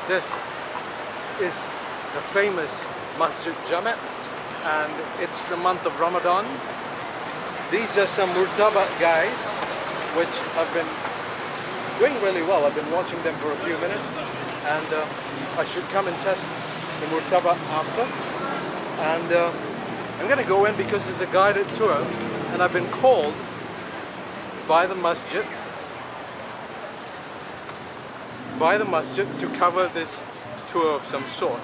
This is the famous Masjid Jamek, and it's the month of Ramadan. These are some murtaba guys which have been doing really well. I've been watching them for a few minutes, and I should come and test the murtaba after. And I'm going to go in because there's a guided tour, and I've been called by the masjid to cover this tour of some sort.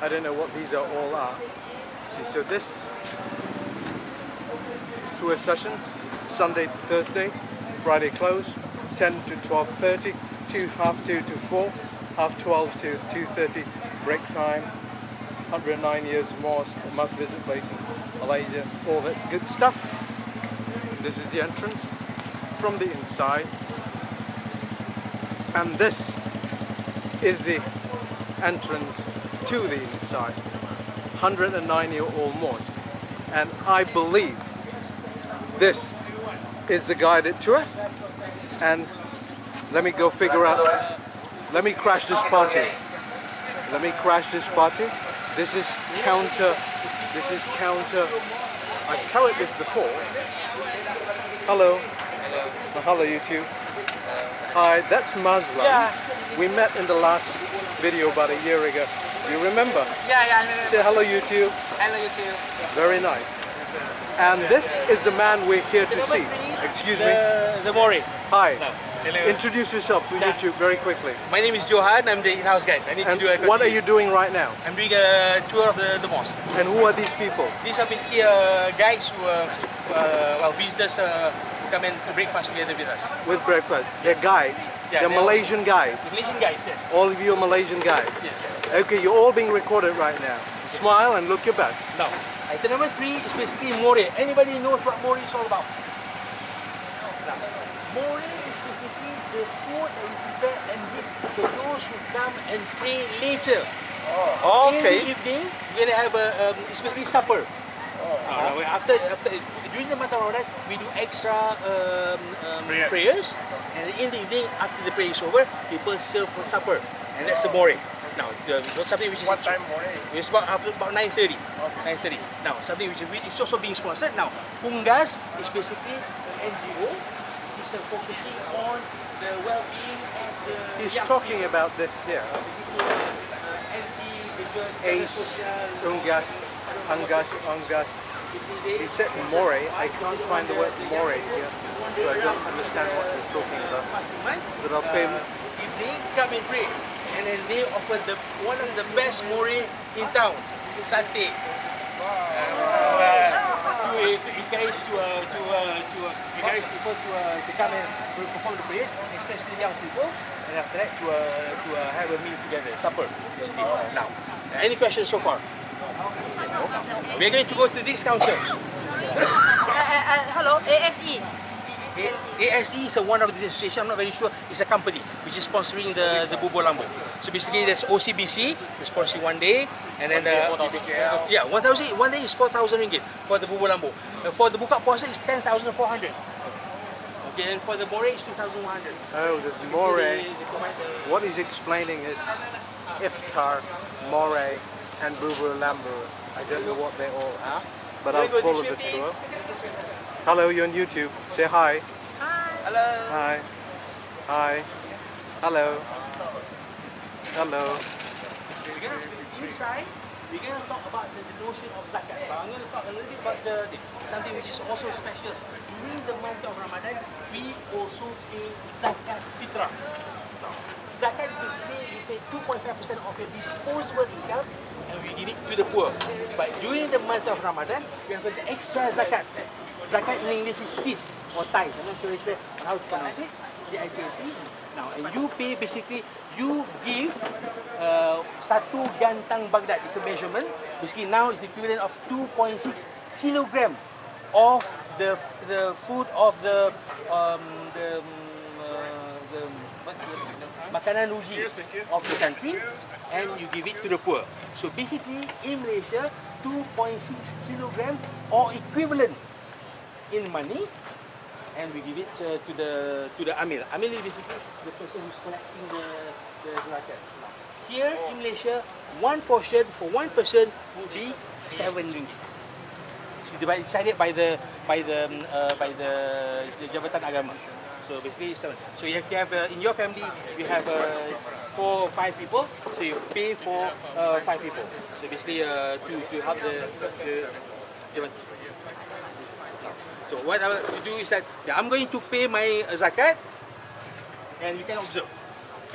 I don't know what these are all are. See, so this tour sessions, Sunday to Thursday, Friday close, 10 to 12:30, 2:30 to 4, 12:30 to 2:30, break time, 109 years mosque, must visit place in Malaysia, all that good stuff. This is the entrance from the inside, and this is the entrance to the inside. 109-year-old mosque, and I believe this is the guided tour. And let me go figure out, let me crash this party. This is counter, I've told this before. Hello. Hello YouTube. Hi, that's Muslim. Yeah. We met in the last video about a year ago. You remember? Yeah, I remember. Say hello YouTube. Hello YouTube. Very nice. And this is the man we're here to see. Excuse me. The Mori. Hi. No. Hello. Introduce yourself to YouTube very quickly. My name is Johan. I'm the in-house guide. I need to do a what are you doing right now? I'm doing a tour of the mosque. And who are these people? These are basically guys who, visitors who come in to breakfast together with us. With breakfast. They're guides. Yeah, they're Malaysian guides. Malaysian guys, yes. All of you are Malaysian guides. Yes. Okay, you're all being recorded right now. Smile and look your best. Now, item number 3 is basically Mori. Anybody knows what Mori is all about? Now, Mori is basically the food that we prepare and give to those who come and pray later. Oh, okay. In the evening, we're going to have it's basically supper. After during the month of Ramadan, we do extra prayers, and in the evening, after the prayer is over, people serve for supper, and that's the Mori. Now, something which is what time Mori? It's about 9:30. 9:30. Now, something which is also being sponsored. Now, Ungas is basically an NGO which is focusing on the well-being of the He's young talking people. about this here. Ace, Ungas, Angas. He said More. I can't find the word More here, so I don't understand what he's talking about. But I'll pay. Evening, come and pray. And then they offer one of the best More in town, Satay. To encourage people to come and perform the prayer, especially young people, and after that to have a meal together, supper. Now, any questions so far? We're going to go to this council. Hello, ASE. ASE is one of the associations, I'm not very sure, it's a company which is sponsoring the Bubur Lambu. So basically there's OCBC, who's sponsoring one day, and then yeah, 1,000, one day is 4,000 ringgit for the Bubur Lambu. For the Buka Puasa is 10,400. Okay, and for the More is 2,100. Oh, there's More. What he's explaining is Iftar, More, and Bubur Lambu. I don't know what they all are, but I'll follow the tour. Hello, you're on YouTube. Say hi. Hi. Hello. Hi. Hi. Hello. Hello. Inside, we're going to talk about the notion of zakat. But I'm going to talk a little bit about something which is also special. During the month of Ramadan, we also pay zakat fitrah. Zakat is basically you pay 2.5% of your disposable income and we give it to the poor. But during the month of Ramadan, we have the extra zakat. Zakat in English is teeth or tithe. I'm not sure how to pronounce it. Now, and you pay basically, you give satu gantang Baghdad. It's a measurement. Basically now it's the equivalent of 2.6 kilogram of the food of the makanan uji of the country, and you give it to the poor. So basically in Malaysia, 2.6 kilogram or equivalent in money, and we give it to the amil. Amil is basically the person who's collecting the zakat. Here in Malaysia, one portion for one person would be RM7. It's decided by the Jabatan Agama. So basically, it's 7. So if you have in your family, you have 4 or 5 people, so you pay for 5 people. So basically, to help the Jabatan. So what I will do is that I'm going to pay my zakat, and you can observe.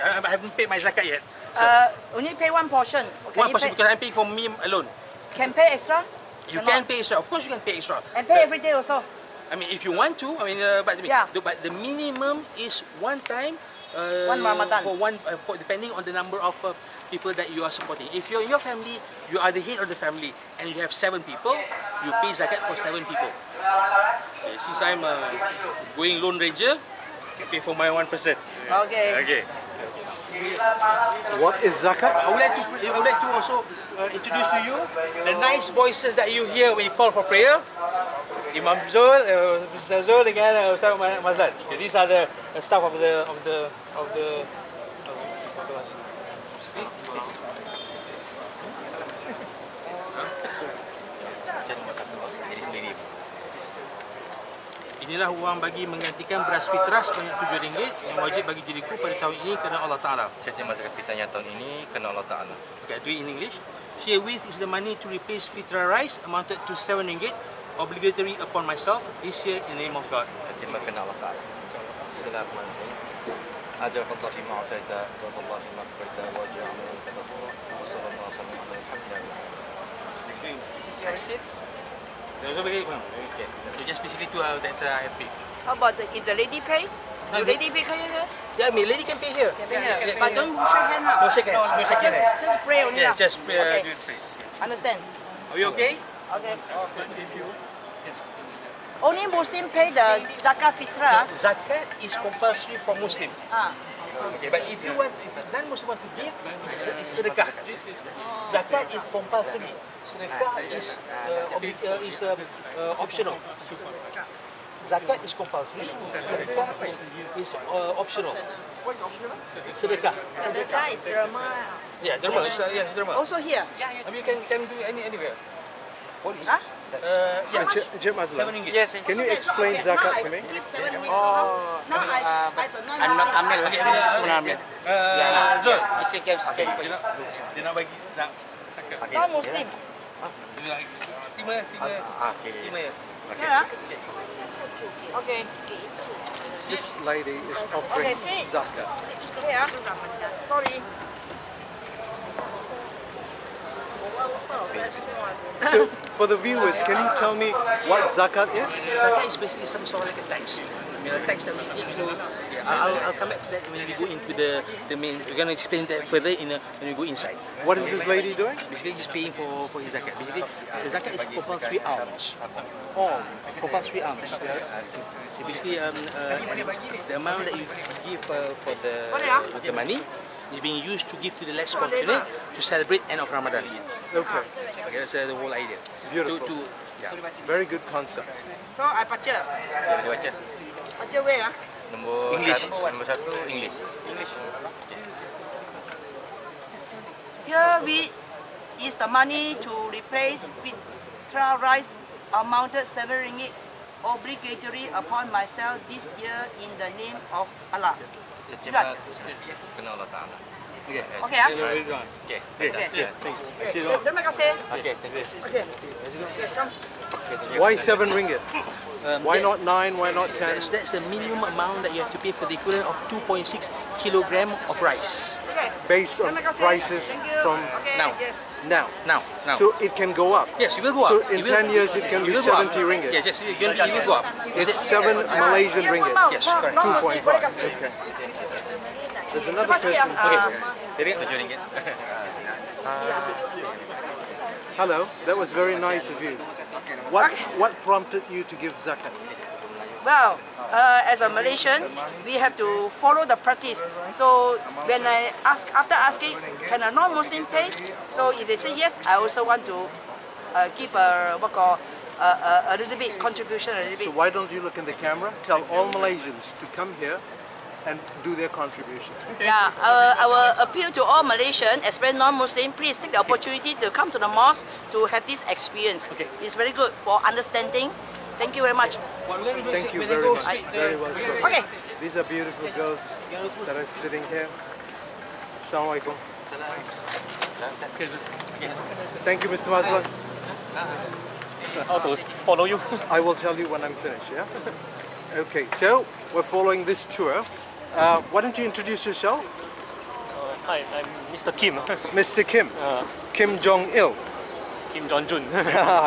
I haven't paid my zakat yet. So only pay one portion. one person because I'm paying for me alone. Can pay extra? You can pay extra. Of course, you can pay extra. And pay every day also. I mean, if you want to, I mean, but the minimum is one time. One Ramadan. For depending on the number of people that you are supporting. If you're in your family, you are the head of the family, and you have 7 people, you pay zakat for 7 people. Okay, since I'm going Lone Ranger, I pay for my 1%. Okay. Okay. What is zakat? I would like to also introduce to you the nice voices that you hear when you call for prayer. Imam Zul, Mr. Zul dengan Ustaz Mazlan. Okay, these are the staff of the Inilah wang bagi menggantikan beras fitrah sebanyak RM7 yang wajib bagi diriku pada tahun ini kerana Allah Ta'ala. Jadi zakat fitrahnya tahun ini kerana Allah Ta'ala. Okay, do it in English. Herewith is the money to replace fitrah rice amounted to RM7, obligatory upon myself this year in the name of God. Jadi kerana Allah Ta'ala. Bismillahirrahmanirrahim. Ajar Allah fima ataita wa Allah fima qaita wa ja'alna taqwa wa sallallahu alaihi wa sallam. This is your receipt? Okay. So just basically to that I have paid. How about if the lady pay? The lady pay here? Yeah, I mean, lady can pay here. Can pay here. But don't shake hand now. No shake hands. No shake hands. Just pray only. Yes, just pray. Okay. Do it pray. Understand? Are you okay? Okay. Only Muslim pay the zakat fitrah. Zakat is compulsory for Muslim. Okay, but if non-Muslim want to give, it's sedekah. Zakat is compulsory. Sedekah is optional. Zakat is compulsory. Sedekah is optional. Sedekah. Sedekah is derma. Yeah, derma. Yes, derma. Also here. I mean, you can do anywhere. Huh? Yeah, Jim Azlan, RM7. Yes. can you explain zakat to me? Oh. No, I'm not Amil. This is one Amil. Zul. He said can spend for you. Dia nak bagi nak. not Muslim. Timah. Okay. Yeah. Okay. This lady is offering Okay, see. zakat. Here. Sorry. So, for the viewers, can you tell me what zakat is? Zakat is basically some sort of like a tax. I mean, a tax that we need to. Yeah, I'll come back to that when we go into the main. We're gonna explain that further when we go inside. What is this lady doing? Basically, he's paying for his zakat. Basically, the zakat is compulsory alms. Compulsory alms. So basically, the amount that you give for the money is being used to give to the less fortunate to celebrate end of Ramadan. Okay, Okay, that's the whole idea. beautiful. Yeah. Very good concept. So I baca. Baca. Baca where? Nombor English. Nombor 1 English. Here is the money to replace fitrah rice amounted RM7 obligatory upon myself this year in the name of Allah. Terima kerana Allah Ta'ala. Okay. Okay, ah? Okay. Okay. Terima kasih. Okay, thank you. Okay. Come. Why RM7? Why not 9? Why not 10? That's the minimum amount that you have to pay for the equivalent of 2.6 kilogram of rice. Okay. Based on Terima kasih. prices Thank you. from Okay, now. Yes. now. Now. So it can go up. Yes, it will go up. So in It will- 10 years it can it be will go up. RM70. Yes, it will go up. It's 7 Malaysian ringgit. Yes, correct. 2.5. Okay. There's another person. Jadi RM7. Hello, that was very nice of you. What prompted you to give zakat? Well, as a Malaysian, we have to follow the practice. So when I after asking, can a non-Muslim pay? So if they say yes, I also want to give a a little bit contribution, a little So bit. why don't you look in the camera? Tell all Malaysians to come here and do their contribution. Yeah, I will appeal to all Malaysians, especially non-Muslim, please take the opportunity to come to the mosque to have this experience. Okay. It's very good for understanding. Thank you very much. Thank you very much. Very well. Okay. These are beautiful girls that are sitting here. Assalamualaikum. Thank you, Mr. Maslan. How to follow you? I will tell you when I'm finished, yeah? Okay, so we're following this tour. Why don't you introduce yourself? Hi, I'm Mr. Kim. Mr. Kim. Kim Jong-il. Kim Jong-jun.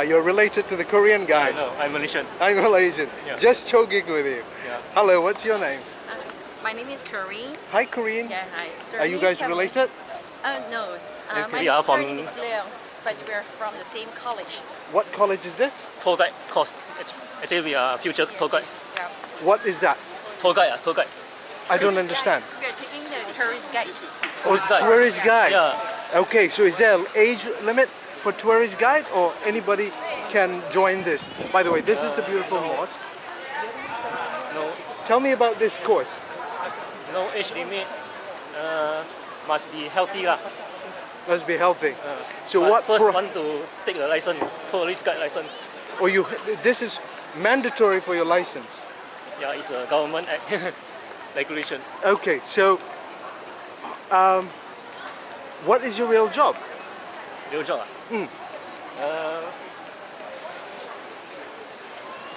You're related to the Korean guy. No, I'm Malaysian. I'm Malaysian. Yeah. Just joking with you. Yeah. Hello, what's your name? My name is Corinne. Hi, Korean. Yeah, hi. Are you guys related? No. Okay. We are from- surname is Leong, but we're from the same college. What college is this? Tour guide course. Actually, we are future tour guide. Yeah. What is that? Tour guide, tour guide. I don't understand. We are taking the tourist guide. Oh, it's tourist guide. Yeah. Okay, so is there an age limit for tourist guide or anybody can join this? By the way, this is the beautiful mosque. No, Tell me about this course. no age limit. Must be healthy lah. Must be healthy. So But what? first want to take the license, tourist guide license. Or you? This is mandatory for your license. Yeah, it's a government act regulation. Okay, so what is your real job? Real job.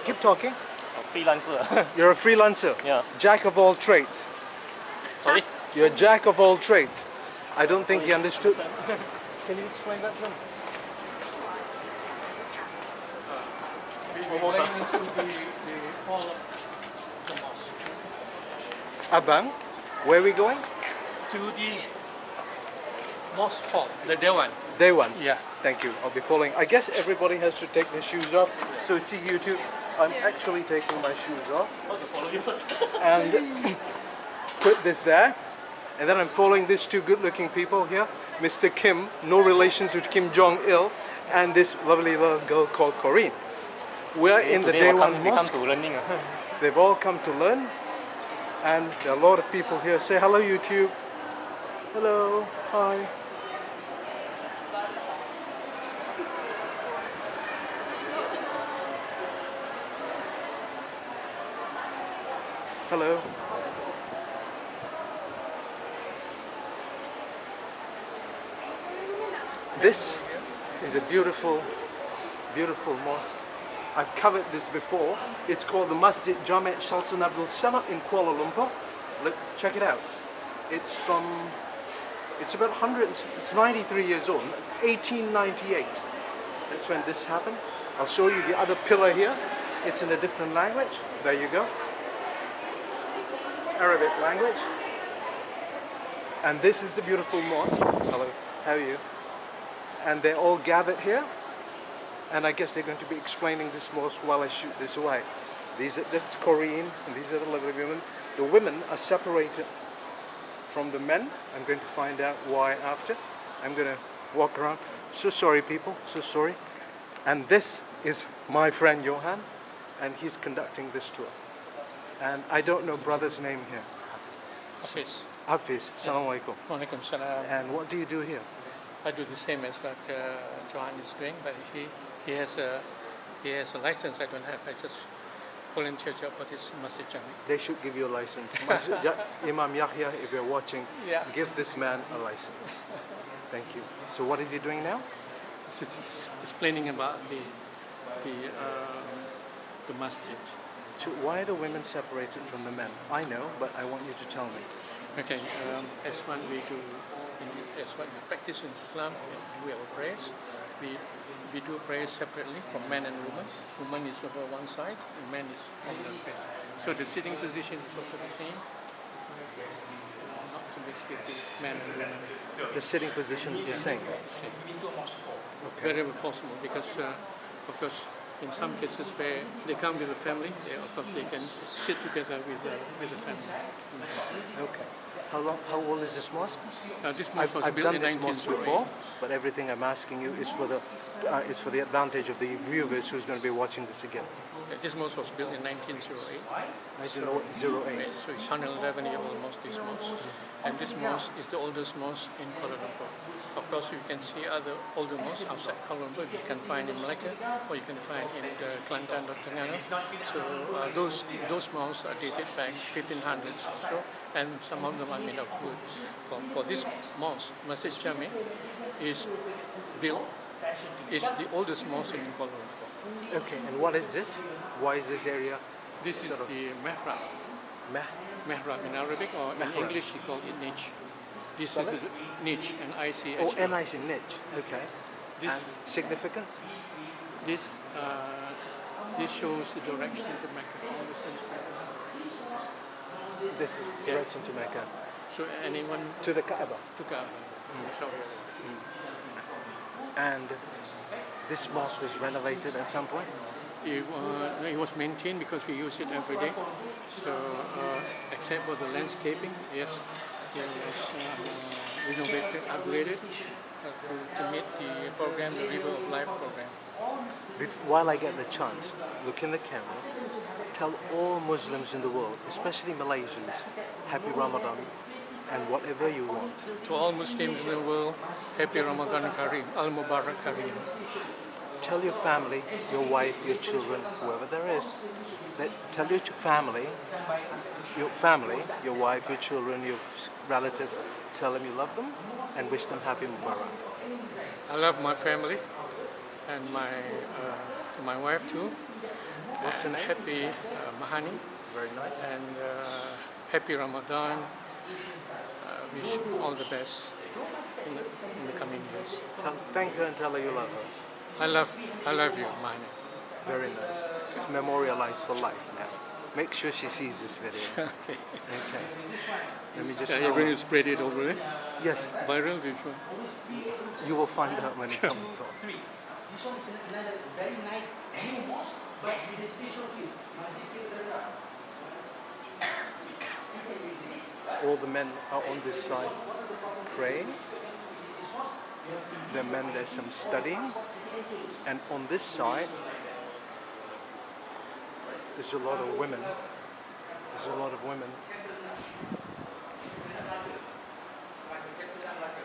Keep talking. Freelancer. You're a freelancer. Yeah. Jack of all trades. Sorry. You're a jack of all trades. I don't think he understood. Can you explain that to him? Almost. Abang, where are we going? To the mosque hall, the day one. Day one. Yeah. Thank you. I'll be following. I guess everybody has to take their shoes off. So see you too. I'm actually taking my shoes off and put this there. And then I'm following these two good-looking people here. Mr. Kim, no relation to Kim Jong-il, and this lovely little girl called Corinne. We're in the day one we come mosque. to learning. They've all come to learn. And there are a lot of people here. Say hello, YouTube. Hello. Hi. Hello. This is a beautiful, beautiful mosque. I've covered this before. It's called the Masjid Jamek Sultan Abdul Samad in Kuala Lumpur. Look, check it out. It's about 100, it's 93 years old, 1898. That's when this happened. I'll show you the other pillar here. It's in a different language. There you go. Arabic language. And this is the beautiful mosque. Hello, how are you? And they're all gathered here. And I guess they're going to be explaining this mosque while I shoot this away. That's Korean, and these are the lovely women. The women are separated from the men. I'm going to find out why after. I'm going to walk around. So sorry, people, so sorry. And this is my friend Johan, and he's conducting this tour. And I don't know brother's name here. Office. Hafiz, Assalamu alaikum. Walaikum salam. And what do you do here? I do the same as what Johan is doing, but he has a license I don't have. I just volunteer job for this Masjid Jamek. They should give you a license. Imam Yahya, if you're watching, Yeah. give this man a license. Thank you. So what is he doing now? It's explaining about the masjid. So why are the women separated from the men? I know, but I want you to tell me. Okay, as one we do, as what we practice in Islam, we have prayers. We do prayers separately from men and women. Woman is over one side, and man is on the face. So the sitting position is also the same. Not to mix with the men and women. The sitting position is the same. Wherever possible, because of course In some cases where they come with a family, of course they can sit together with the family. Okay. How old is this mosque? This mosque was I've built done in this mosque 1908. before, but everything I'm asking you is for the advantage of the viewers who's going to be watching this again. This mosque was built in 1908. 1908. So it's 111-year-old mosque, this mosque. And this mosque is the oldest mosque in Kuala Lumpur. Of course, you can see other older mosques outside Kuala Lumpur, you can find in Malacca, or you can find in Kelantan or Terengganu. So those mosques are dated back 1500s or so, and some of them are made of wood. For this mosque, Masjid Jamek is the oldest mosque in Kuala Lumpur. Okay, and what is this? Why is this area? This is the mihrab. Mihrab in Arabic, or in Mihrab. English you call it niche. This Spell is the it? niche, N-I-C-H. Oh, nice niche. Okay. This And significance? this shows the direction to Mecca. This is direction to Mecca. So anyone To the Kaaba. to Kaaba. So, And this mosque was renovated at some point? it was maintained because we use it every day. So except for the landscaping, yes, it was renovated, upgraded to meet the program, the River of Life program. While I get the chance, look in the camera, tell all Muslims in the world, especially Malaysians, Happy Ramadan and whatever you want. To all Muslims in the world, Happy Ramadan Kareem, Al Mubarak Kareem. Tell your family, your wife, your children, whoever there is, tell your family, your wife, your children, your relatives, tell them you love them and wish them Happy Mubarak. I love my family and my wife too. What's her name? Happy Mahani Very nice. and Happy Ramadan. Wish all the best in the coming years. Thank her and tell her you love her. I love you, Mahani. Very nice. It's memorialized for life now. Make sure she sees this video. Okay. Okay. Let me just. You're going to spread it over there? Yes, Viral, which one? you will find out when it comes on. This one is another very nice new mosque, but with a special feast. All the men are on this side praying. The men, there's some studying. And on this side, there's a lot of women.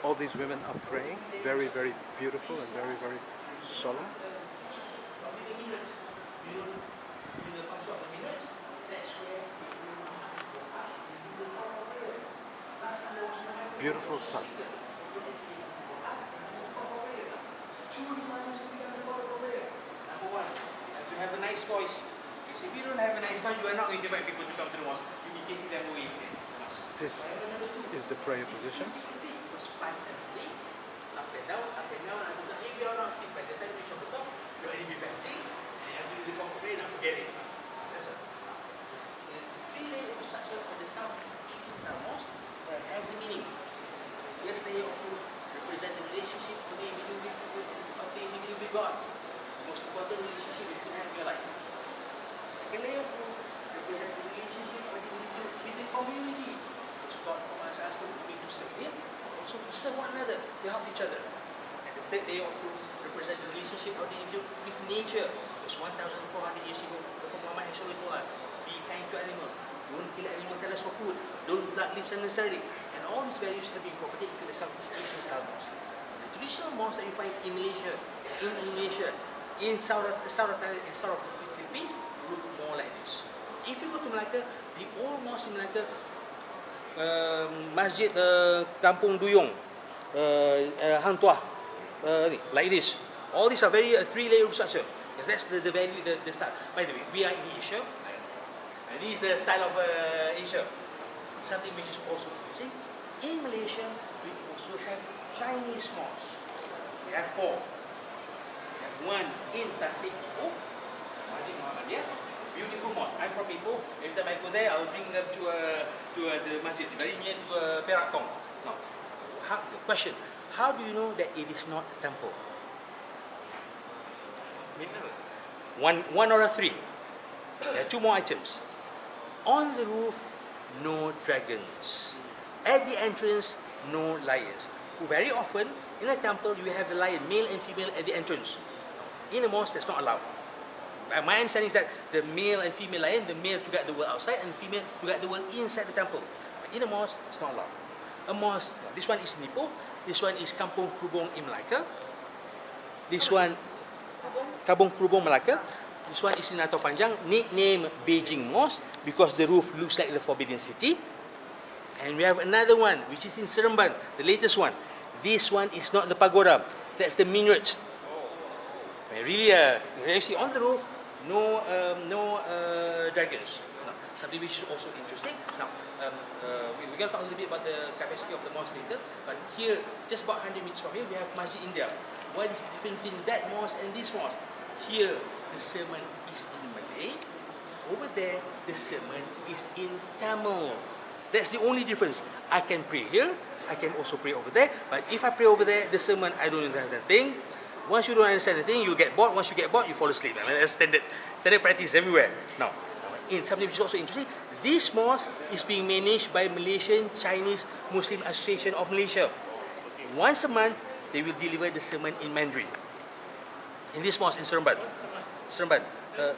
All these women are praying. Very, very beautiful and very, very solemn. Beautiful sun. Number one, you have to have a nice voice. Because if you don't have a nice voice, you are not going to invite people to come to the mosque. You'll be chasing them away instead. This is the prayer position. Because 5 times a day, up and down, if you are not fit by the time you reach the top, you already be panting, and you have to do the proper prayer and forget it. That's all. This 3-layer infrastructure of the Southeast Asian style mosque has a meaning. First layer of roof represents the relationship of the individual with God. The most important relationship you should have in your life. Second layer of roof represents the relationship of the individual with the community. Which God commands us to be to serve Him, but also to serve one another, to help each other. And the third layer of roof represents the relationship of the individual with nature. Because 1,400 years ago, Prophet Muhammad has already told us, be kind to animals, don't kill animals unless for food, don't pluck leaves unnecessarily. And all these values have been incorporated into the Southeast Asian style mosque. The traditional mosque that you find in Malaysia, in Indonesia, in South of Thailand and South of the Philippines look more like this. If you go to Malacca, the old mosque in Malacca, Masjid Kampung Duyung, Hang Tuah, like this. All these are very 3-layer structure. Because that's the value, the style. By the way, we are in Asia, and this is the style of Asia. Something which is also interesting. In Malaysia, we also have Chinese mosques. We have 4. We have one in Tasik, Ipoh, Masjid Muhammadiyah. Beautiful mosque. I'm from Ipoh. Every time I go there, I'll bring them to the masjid, very near to Perak Tong. Now, question: how do you know that it is not a temple? One out of three. There are two more items. On the roof, no dragons. At the entrance, no lions. Very often, in a temple, you have the lion, male and female, at the entrance. In a mosque, that's not allowed. My understanding is that the male and female lion, the male to guard the world outside, and the female to guard the world inside the temple. But in a mosque, it's not allowed. A mosque, this one is Nipo, this one is Kampung Krubong in Malacca. This one, Kampung Krubong, Malacca. This one is in Atau Panjang, nicknamed Beijing Mosque because the roof looks like the Forbidden City. And we have another one, which is in Seremban, the latest one. This one is not the pagoda, that's the minaret. Really, you see on the roof, no dragons. Now, something which is also interesting. Now, we're going to talk a little bit about the capacity of the mosque later. But here, just about 100 meters from here, we have Masjid India. What is the difference between that mosque and this mosque? Here, the sermon is in Malay. Over there, the sermon is in Tamil. That's the only difference. I can pray here, I can also pray over there. But if I pray over there, the sermon, I don't understand a thing. Once you don't understand a thing, you get bored. Once you get bored, you fall asleep. I mean, that's standard practice everywhere. Now, in something which is also interesting, this mosque is being managed by Malaysian Chinese Muslim Association of Malaysia. Once a month, they will deliver the sermon in Mandarin. In this mosque in Seremban. Seremban. The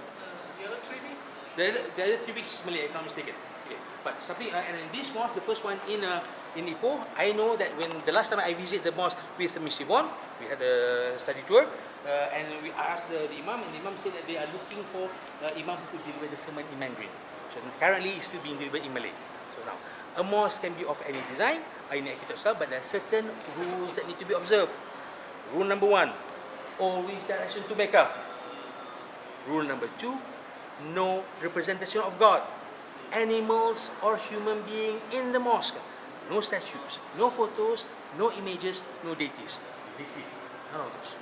other 3 weeks is Malay, if I'm not mistaken. Okay. But something, and in this mosque, the first one in Ipoh, I know that when the last time I visited the mosque with Miss Yvonne, we had a study tour, and we asked the imam, and the imam said that they are looking for imam who could deliver the sermon in Mandarin. So currently, it's still being delivered in Malay. So now, a mosque can be of any design, any architecture style, but there are certain rules that need to be observed. Rule number 1, always direction to Mecca. Rule number 2, no representation of God, animals or human being in the mosque. No statues, no photos, no images, no deities. None of those.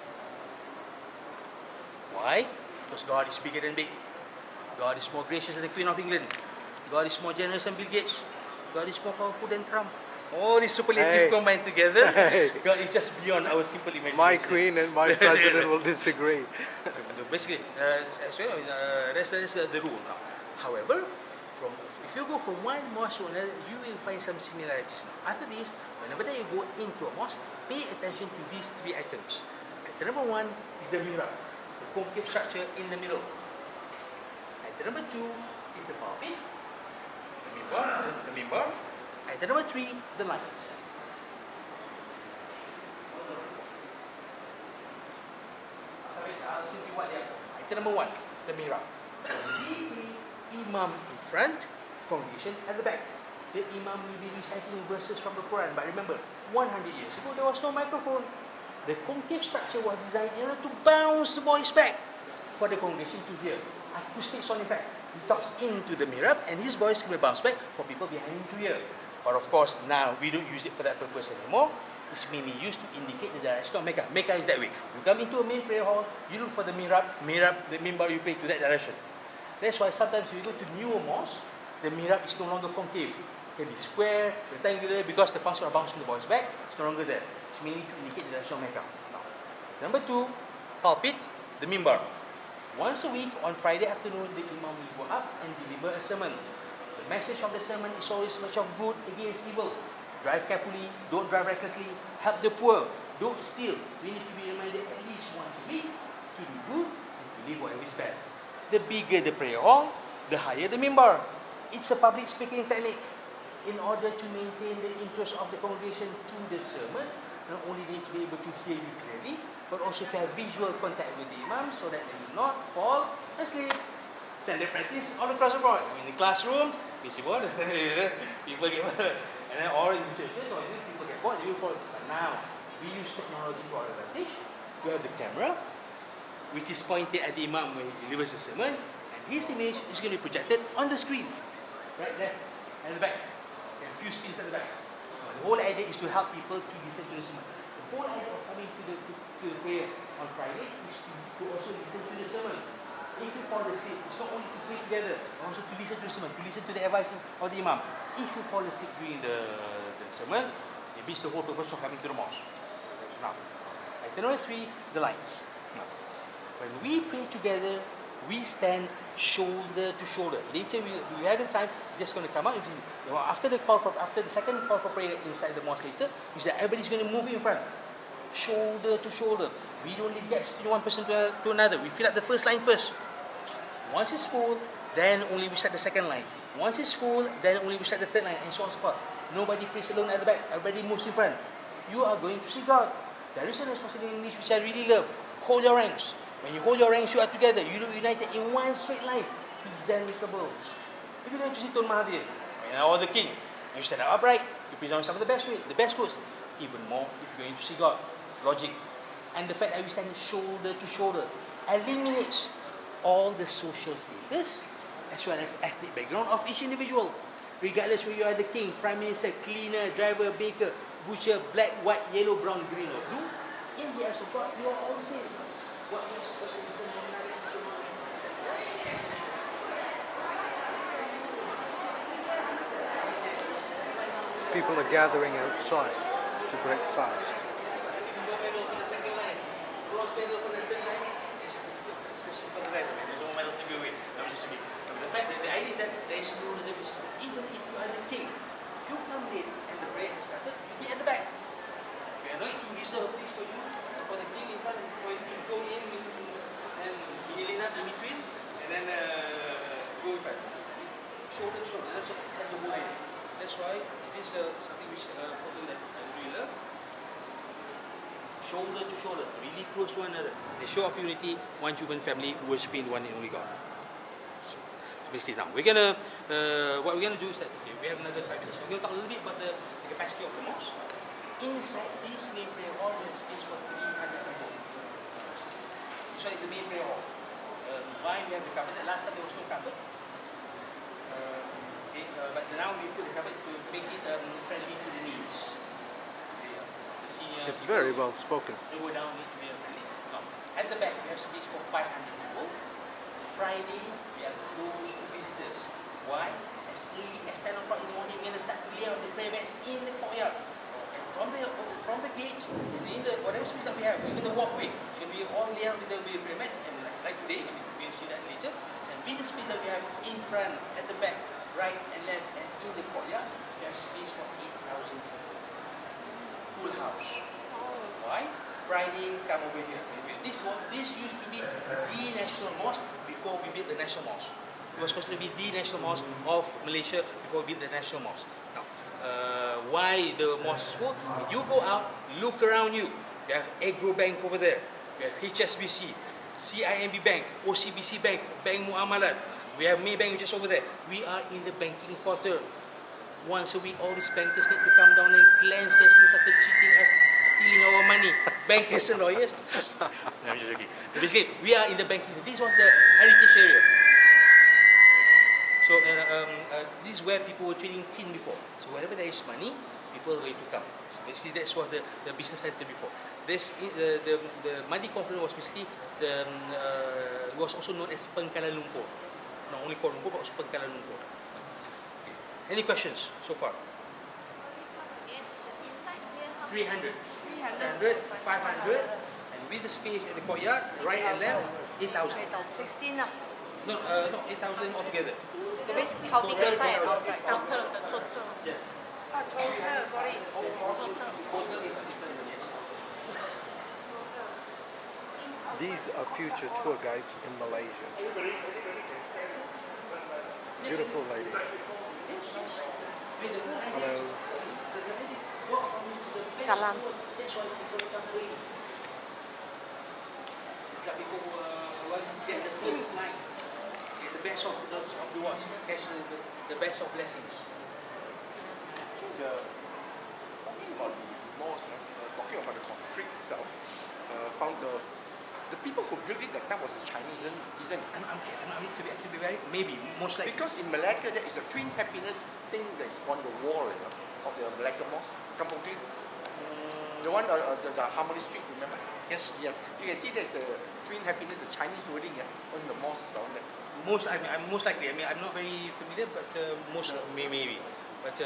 Why? Because God is bigger than big. God is more gracious than the Queen of England. God is more generous than Bill Gates. God is more powerful than Trump. All these superlatives combined together, God is just beyond our simple imagination. My queen and my president will disagree. So basically, that's the rule now. However, if you go from one mosque to another, you will find some similarities. Now, after this, whenever you go into a mosque, pay attention to these 3 items. Item number 1 is the mihrab, the concave structure in the middle. Item number 2 is the pulpit, the mimbar. Item number 3, the lights. Item number 1, the mihrab. Imam in front, congregation at the back. The imam will be reciting verses from the Quran. But remember, 100 years ago, there was no microphone. The concave structure was designed in order to bounce the voice back for the congregation to hear. Acoustic sound effect. He talks into the mihrab and his voice can be bounced back for people behind him to hear. But of course, now we don't use it for that purpose anymore. It's mainly used to indicate the direction of Mecca. Mecca is that way. You come into a main prayer hall, you look for the mihrab, the mimbar, you pray to that direction. That's why sometimes when you go to newer mosques, the mihrab is no longer concave. It can be square, rectangular, because the function of bouncing the voice back is no longer there. It's mainly to indicate the direction of Mecca. Now, number 2, pulpit, the mimbar. Once a week, on Friday afternoon, the imam will go up and deliver a sermon. The message of the sermon is always much of good against evil. Drive carefully, don't drive recklessly, help the poor, don't steal. We need to be reminded at least once a week to do good and to leave whatever is bad. The bigger the prayer hall, the higher the mimbar. It's a public speaking technique. In order to maintain the interest of the congregation to the sermon, not only need to be able to hear you clearly, but also to have visual contact with the imam so that they will not fall asleep. Standard practice all across the board. In the classrooms, people get bored. And then or in churches, or people get bored, they will fall asleep. But now, we use technology to our advantage. We have the camera, which is pointed at the imam when he delivers the sermon, and his image is going to be projected on the screen, right there, at the back. There are a few screens at the back. The whole idea is to help people to listen to the sermon. The whole idea of coming to the prayer on Friday is to also listen to the sermon. If you fall asleep, it's not only to pray together, but also to listen to the sermon, to listen to the advices of the imam. If you fall asleep during the sermon, it beats the whole purpose of coming to the mosque. Now, item number 3, the lights. Now, when we pray together, we stand shoulder to shoulder. Later, we have the time, just going to come out. After the second call for prayer inside the mosque later, we said everybody's going to move in front, shoulder to shoulder. We don't leave gaps between one person to another. We fill up the first line first. Once it's full, then only we start the second line. Once it's full, then only we start the third line, and so on and so forth. Nobody prays alone at the back. Everybody moves in front. You are going to see God. There is an expression in English which I really love. Hold your ranks. When you hold your ranks, you are together. You look united in one straight line. Presentable. If you're going to see Tun Mahathir, or the king, you stand up upright. You present yourself the best way, the best clothes. Even more if you're going to see God. Logic. And the fact that we stand shoulder to shoulder eliminates all the social status as well as ethnic background of each individual. Regardless whether you are the king, prime minister, cleaner, driver, baker, butcher, black, white, yellow, brown, green or blue, in the eyes of God, you are all the same. What makes a person different from another? People are gathering outside to break fast. Silver medal for the second line, bronze medal for the third line, especially for the rest. I mean, there's no medal to go with. I'm just kidding. The fact that the idea is that there is no reservation system. Even if you are the king, if you come late and the prayer has started, you'll be at the back. We are going to reserve a place for you, for the king in front, for you to go in and kneeling up in between, and then go in front. Shoulder to shoulder. That's the whole idea. That's why it is something which photo that I really love. Shoulder to shoulder, really close to one another. They show of unity, one human family worshipping one and only God. So basically now, we're gonna what we're gonna do is that we have another 5 minutes. We're gonna talk a little bit about the capacity of the mosque. Inside this main prayer hall, there's space for 300 people. This one is the main prayer hall. Why we have the cupboard? Last time there was no cupboard. But now we put the cupboard to make it friendly to the needs. The senior It's very well spoken. they go down need to be friendly. No. At the back we have space for 500 people. Friday we are closed to visitors. Why? As early as 10 o'clock in the morning we're going to start to lay out the prayer mats in the courtyard. And from the gate, in the whatever space that we have, even the walkway, it's going to be all laid out with the prayer mats. And like today, we'll see that later. And with the space that we have in front, at the back, right and left, and in the courtyard, we have space for 8,000 people. Full house. Why? Friday, come over here. This used to be the national mosque before we built the national mosque. It was supposed to be the national mosque of Malaysia before we built the national mosque. Now, why the mosque is full? You go out, look around you. We have Agro Bank over there. We have HSBC, CIMB Bank, OCBC Bank, Bank Muamalat. We have Maybank just over there. We are in the banking quarter. Once a week, all these bankers need to come down and cleanse their sins after cheating us, stealing our money. Bankers and lawyers. No, I'm just joking. Basically, we are in the banking. This was the heritage area. So this is where people were trading tin before. So wherever there is money, people are going to come. So basically, that was the business center before. This the Madi Conference was basically was also known as Pengkalan Lumpur. Not only Kuala Lumpur, but also Pengkalan Lumpur. Okay. Any questions so far? Inside here, how 300. 500. And with the space at the courtyard, right and left, 8,000. 16 lah. No, 8,000 altogether. That means counting inside and outside. Total, the total. Yes. Total, sorry. Total 8,000, yes. These are future tour guides in Malaysia. Beautiful lady. Hello. Salam. Some people want to get the first line, get the best of the rewards, catch the best of blessings. So talking about the mosque, talking about the concrete itself, found the people who built it that time was the Chinese, isn't it? To be very, maybe, most likely. Because in Malacca there is a twin happiness thing that's on the wall, of the Malacca mosque, Kampung Twin. The one, the Harmony Street, remember? Yes. Yeah. You can see there's a twin happiness, the Chinese wording on the mosque on there. I'm most likely. I mean, I'm not very familiar, but most maybe. But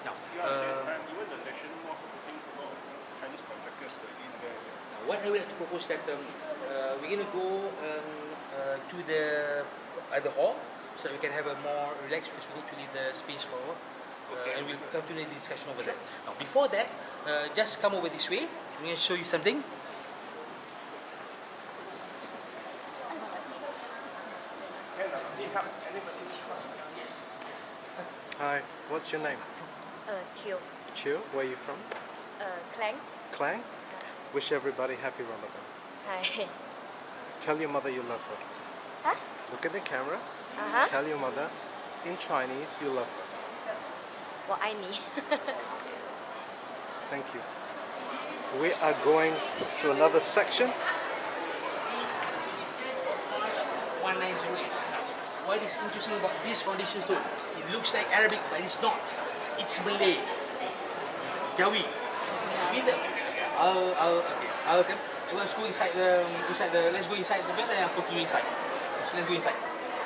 now, even the National Mosque, putting a lot of Chinese contractors in there. what I would like to propose that we're going to go to the other hall so that we can have a more relaxed because we need to leave the space for and we'll continue the discussion over there. Now before that, just come over this way. I'm going to show you something. Hi, what's your name? Chiu. Chiu, where are you from? Klang. Klang? Wish everybody happy Ramadan. Hi. Tell your mother you love her. Huh? Look at the camera. Uh-huh. Tell your mother in Chinese you love her. 我爱你. Thank you. We are going to another section. 1908. What is interesting about this foundation stone? It looks like Arabic, but it's not. It's Malay. Jawi. Okay. Let's go inside the let's go inside the base and I'll continue inside. So let's go inside.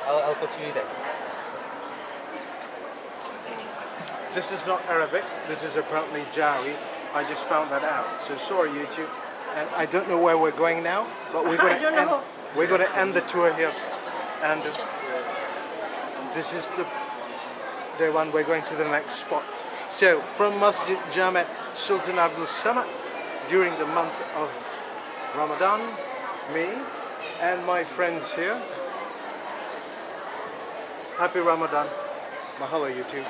I'll continue there. This is not Arabic. This is apparently Jawi. I just found that out. So sorry, YouTube. And I don't know where we're going now, but we're going to end the tour here. And this is the one we're going to the next spot. So from Masjid Jamek, Sultan Abdul Samad, during the month of Ramadan, me and my friends here. Happy Ramadan. Mahalo YouTube.